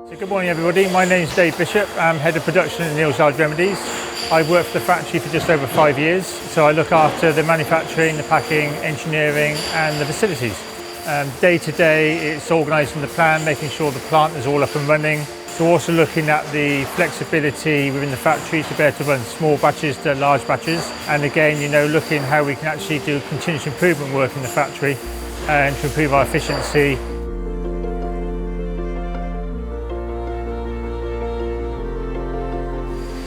So good morning everybody, my name is Dave Bishop, I'm Head of Production at Neal's Remedies. I've worked for the factory for just over 5 years, so I look after the manufacturing, the packing, engineering and the facilities. Day to day it's organising the plan, making sure the plant is all up and running. So also looking at the flexibility within the factory to be able to run small batches to large batches, and again, looking how we can actually do continuous improvement work in the factory and to improve our efficiency.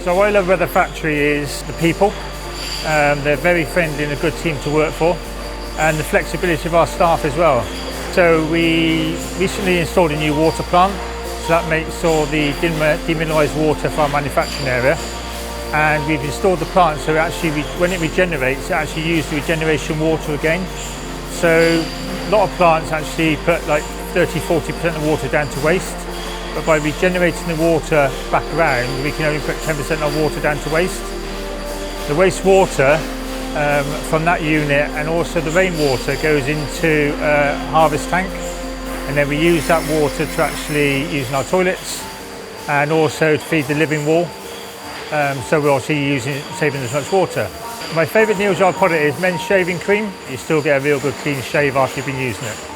So what I love about the factory is the people. They're very friendly and a good team to work for, and the flexibility of our staff as well. So we recently installed a new water plant, so that makes all the demineralised water for our manufacturing area. And we've installed the plant so when it regenerates, it actually uses the regeneration water again. So a lot of plants actually put like 30–40% of water down to waste. But by regenerating the water back around, we can only put 10% of water down to waste. The wastewater from that unit and also the rainwater goes into a harvest tank, and then we use that water to actually use in our toilets and also to feed the living wall. So we're also saving as much water. My favourite Neal's Yard product is men's shaving cream. You still get a real good clean shave after you've been using it.